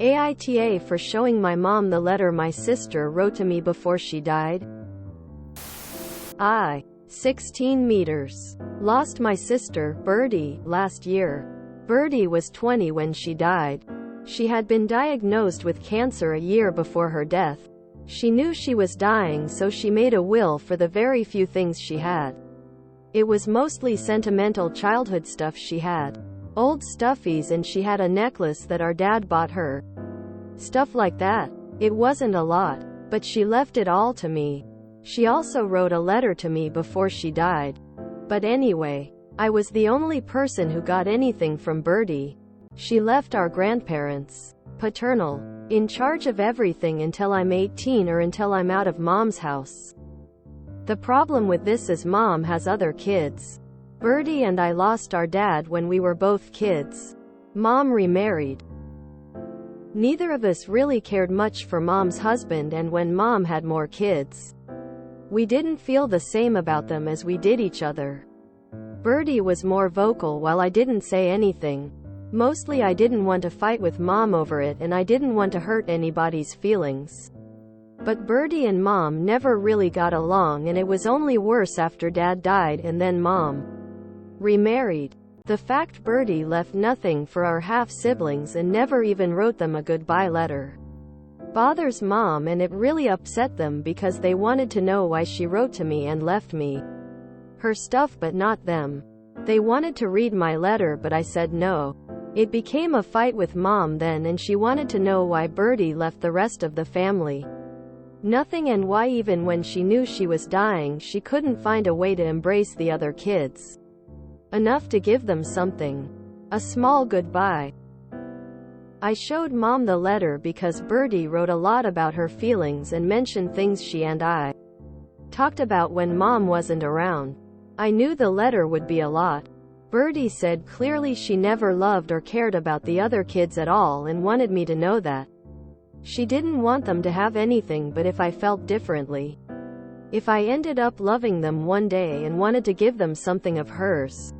AITA for showing my mom the letter my sister wrote to me before she died. 16 meters. Lost my sister, Birdie, last year. Birdie was 20 when she died. She had been diagnosed with cancer a year before her death. She knew she was dying, so she made a will for the very few things she had. It was mostly sentimental childhood stuff she had. Old stuffies, and she had a necklace that our dad bought her. Stuff like that. It wasn't a lot, but she left it all to me. She also wrote a letter to me before she died. But anyway, I was the only person who got anything from Birdie. She left our grandparents, paternal, in charge of everything until I'm 18 or until I'm out of mom's house. The problem with this is mom has other kids. Birdie and I lost our dad when we were both kids. Mom remarried. Neither of us really cared much for mom's husband, and when mom had more kids, we didn't feel the same about them as we did each other. Birdie was more vocal while I didn't say anything. Mostly I didn't want to fight with mom over it, and I didn't want to hurt anybody's feelings. But Birdie and mom never really got along, and it was only worse after dad died and then mom remarried. The fact Birdie left nothing for our half-siblings and never even wrote them a goodbye letter bothers mom, and it really upset them because they wanted to know why she wrote to me and left me her stuff but not them. They wanted to read my letter, but I said no. It became a fight with mom then, and she wanted to know why Birdie left the rest of the family nothing, and why even when she knew she was dying she couldn't find a way to embrace the other kids enough to give them something. A small goodbye. I showed mom the letter because Birdie wrote a lot about her feelings and mentioned things she and I talked about when mom wasn't around. I knew the letter would be a lot. Birdie said clearly she never loved or cared about the other kids at all and wanted me to know that. She didn't want them to have anything, but if I felt differently, if I ended up loving them one day and wanted to give them something of hers,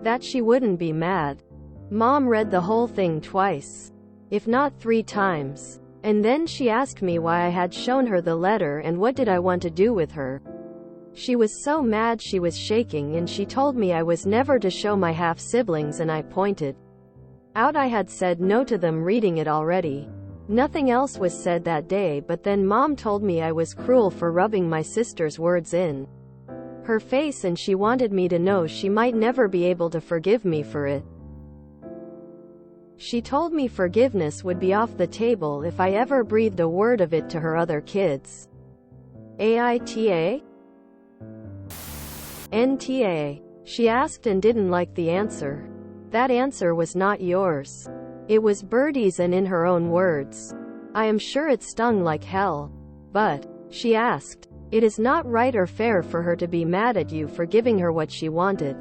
that she wouldn't be mad. Mom read the whole thing twice, if not 3 times. And then she asked me why I had shown her the letter and what did I want to do with her. She was so mad she was shaking, and she told me I was never to show my half-siblings, and I pointed out I had said no to them reading it already. Nothing else was said that day, but then mom told me I was cruel for rubbing my sister's words in her face, and she wanted me to know she might never be able to forgive me for it. She told me forgiveness would be off the table if I ever breathed a word of it to her other kids. AITA? NTA. She asked and didn't like the answer. That answer was not yours. It was Birdie's, and in her own words, I am sure it stung like hell. But, she asked, it is not right or fair for her to be mad at you for giving her what she wanted.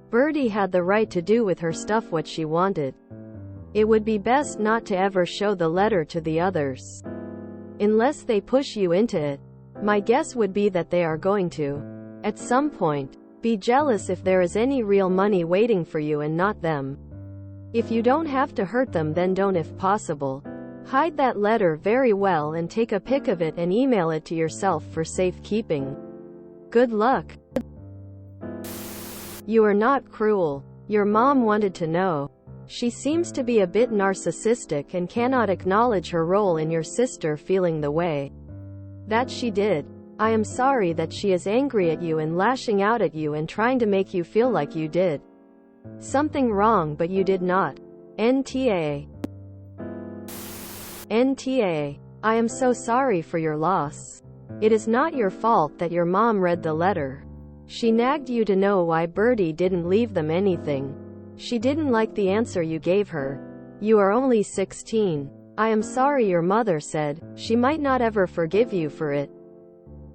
Birdie had the right to do with her stuff what she wanted. It would be best not to ever show the letter to the others, unless they push you into it. My guess would be that they are going to, at some point, be jealous if there is any real money waiting for you and not them. If you don't have to hurt them, then don't. If possible, hide that letter very well and take a pic of it and email it to yourself for safekeeping. Good luck. You are not cruel. Your mom wanted to know. She seems to be a bit narcissistic and cannot acknowledge her role in your sister feeling the way that she did. I am sorry that she is angry at you and lashing out at you and trying to make you feel like you did something wrong, but you did not. NTA. NTA. I am so sorry for your loss. It is not your fault that your mom read the letter. She nagged you to know why Birdie didn't leave them anything. She didn't like the answer you gave her. You are only 16. I am sorry, your mother said. She might not ever forgive you for it.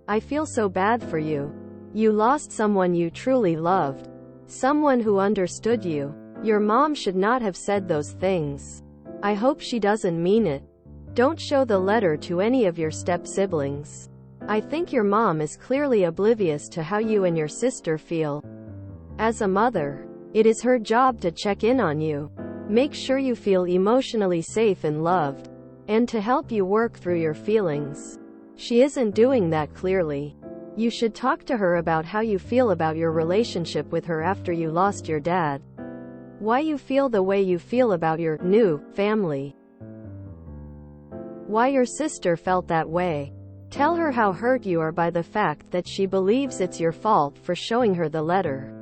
I feel so bad for you. You lost someone you truly loved. Someone who understood you. Your mom should not have said those things. I hope she doesn't mean it. Don't show the letter to any of your step-siblings. I think your mom is clearly oblivious to how you and your sister feel. As a mother, it is her job to check in on you. Make sure you feel emotionally safe and loved, and to help you work through your feelings. She isn't doing that clearly. You should talk to her about how you feel about your relationship with her after you lost your dad. Why you feel the way you feel about your new family. Why your sister felt that way. Tell her how hurt you are by the fact that she believes it's your fault for showing her the letter.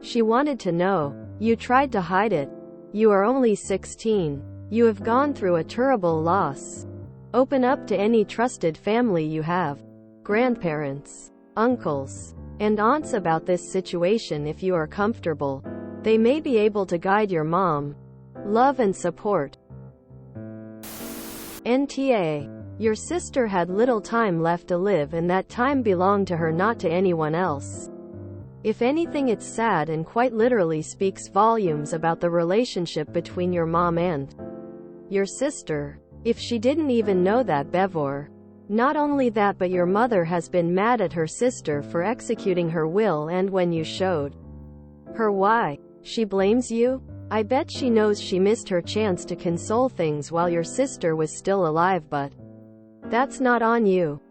She wanted to know. You tried to hide it. You are only 16. You have gone through a terrible loss. Open up to any trusted family you have. Grandparents, uncles, and aunts about this situation if you are comfortable. They may be able to guide your mom. Love and support. NTA. Your sister had little time left to live and that time belonged to her, not to anyone else. If anything, it's sad and quite literally speaks volumes about the relationship between your mom and your sister. If she didn't even know that before. Not only that, but your mother has been mad at her sister for executing her will, and when you showed her why, she blames you? I bet she knows she missed her chance to console things while your sister was still alive, but that's not on you.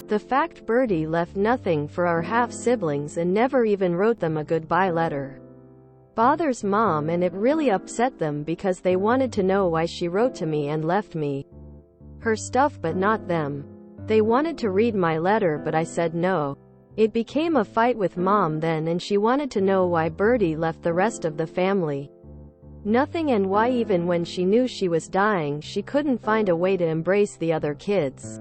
The fact Birdie left nothing for our half-siblings and never even wrote them a goodbye letter bothers Mom, and it really upset them because they wanted to know why she wrote to me and left me her stuff but not them. They wanted to read my letter but I said no. It became a fight with Mom then, and she wanted to know why Birdie left the rest of the family nothing, and why even when she knew she was dying she couldn't find a way to embrace the other kids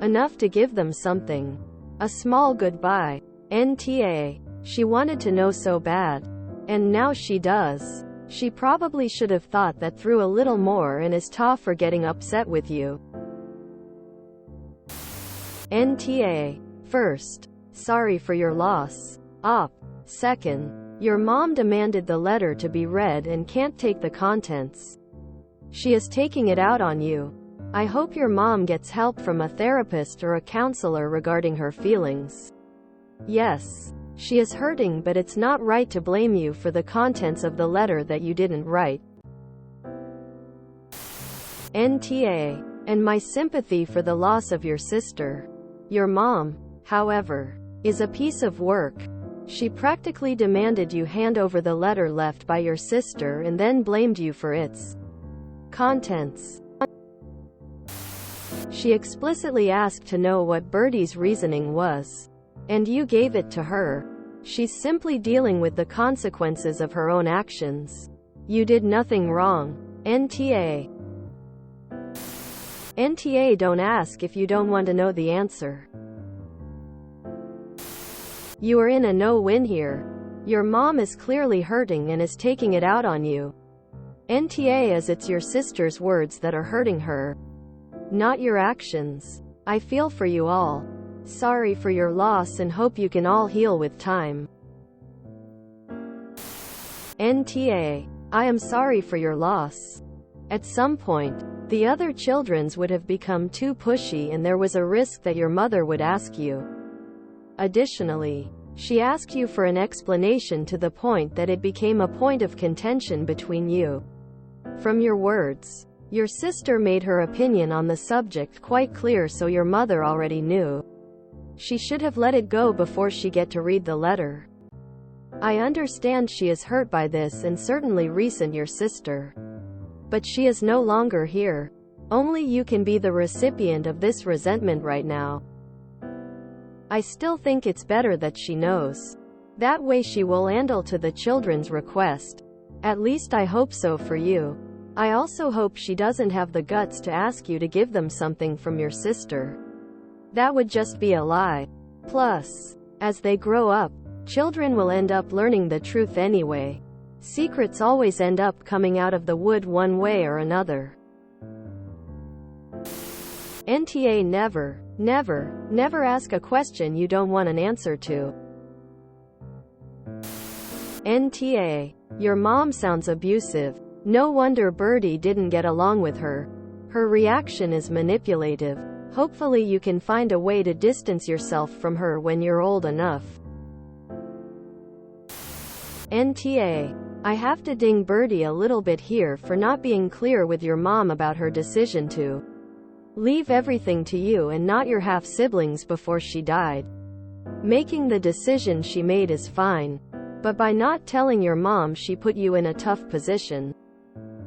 enough to give them something. A small goodbye. NTA. She wanted to know so bad. And now she does. She probably should have thought that through a little more and is tough for getting upset with you. NTA. First, sorry for your loss. Op. Second, your mom demanded the letter to be read and can't take the contents. She is taking it out on you. I hope your mom gets help from a therapist or a counselor regarding her feelings. Yes, she is hurting, but it's not right to blame you for the contents of the letter that you didn't write. NTA. And my sympathy for the loss of your sister. Your mom, however, is a piece of work. She practically demanded you hand over the letter left by your sister and then blamed you for its contents. She explicitly asked to know what Birdie's reasoning was. And you gave it to her. She's simply dealing with the consequences of her own actions. You did nothing wrong. NTA. NTA. Don't ask if you don't want to know the answer. You are in a no-win here. Your mom is clearly hurting and is taking it out on you. NTA, as it's your sister's words that are hurting her, not your actions. I feel for you all. Sorry for your loss and hope you can all heal with time. NTA. I am sorry for your loss. At some point, the other children's would have become too pushy and there was a risk that your mother would ask you. Additionally, she asked you for an explanation to the point that it became a point of contention between you. From your words, your sister made her opinion on the subject quite clear, so your mother already knew. She should have let it go before she get to read the letter. I understand she is hurt by this and certainly resent your sister. But she is no longer here. Only you can be the recipient of this resentment right now. I still think it's better that she knows. That way she will handle to the children's request. At least I hope so for you. I also hope she doesn't have the guts to ask you to give them something from your sister. That would just be a lie. Plus, as they grow up, children will end up learning the truth anyway. Secrets always end up coming out of the wood one way or another. NTA. Never, never, never ask a question you don't want an answer to. NTA. Your mom sounds abusive. No wonder Birdie didn't get along with her. Her reaction is manipulative. Hopefully you can find a way to distance yourself from her when you're old enough. NTA. I have to ding Birdie a little bit here for not being clear with your mom about her decision to leave everything to you and not your half-siblings before she died. Making the decision she made is fine. But by not telling your mom, she put you in a tough position.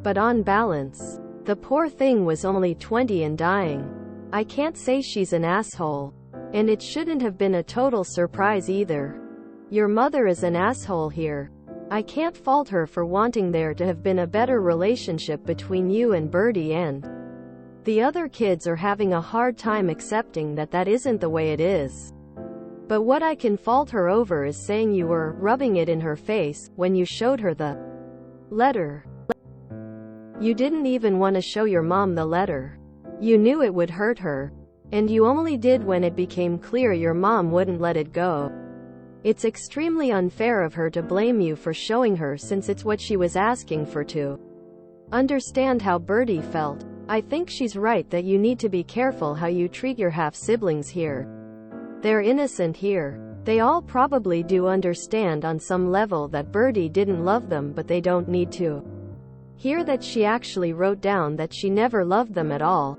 But on balance, the poor thing was only 20 and dying. I can't say she's an asshole. And it shouldn't have been a total surprise either. Your mother is an asshole here. I can't fault her for wanting there to have been a better relationship between you and Birdie, and the other kids are having a hard time accepting that that isn't the way it is. But what I can fault her over is saying you were rubbing it in her face when you showed her the letter. You didn't even want to show your mom the letter. You knew it would hurt her. And you only did when it became clear your mom wouldn't let it go. It's extremely unfair of her to blame you for showing her, since it's what she was asking for. To understand how Birdie felt, I think she's right that you need to be careful how you treat your half-siblings here. They're innocent here. They all probably do understand on some level that Birdie didn't love them, but they don't need to hear that she actually wrote down that she never loved them at all.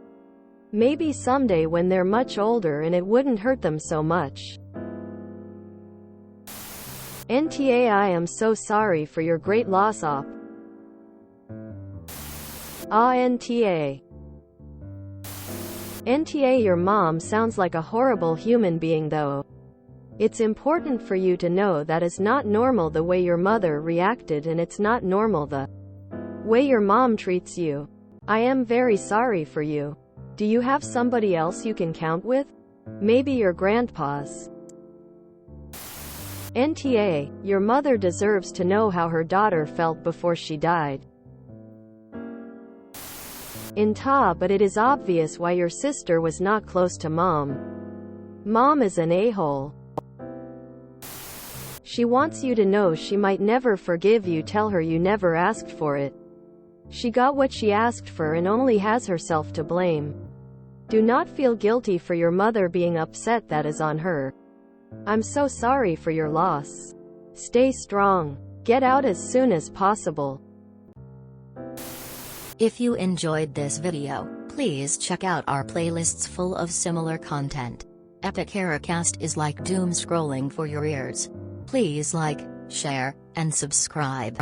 Maybe someday when they're much older and it wouldn't hurt them so much. NTA, I am so sorry for your great loss, op. NTA. NTA, your mom sounds like a horrible human being though. It's important for you to know that is not normal the way your mother reacted, and it's not normal the way your mom treats you. I am very sorry for you. Do you have somebody else you can count with? Maybe your grandpa's. NTA, your mother deserves to know how her daughter felt before she died. But it is obvious why your sister was not close to mom. Mom is an a-hole. She wants you to know she might never forgive you. Tell her you never asked for it. She got what she asked for and only has herself to blame. Do not feel guilty for your mother being upset. That is on her. I'm so sorry for your loss. Stay strong. Get out as soon as possible. If you enjoyed this video, please check out our playlists full of similar content. AmITheAsshole is like doom scrolling for your ears. Please like, share, and subscribe.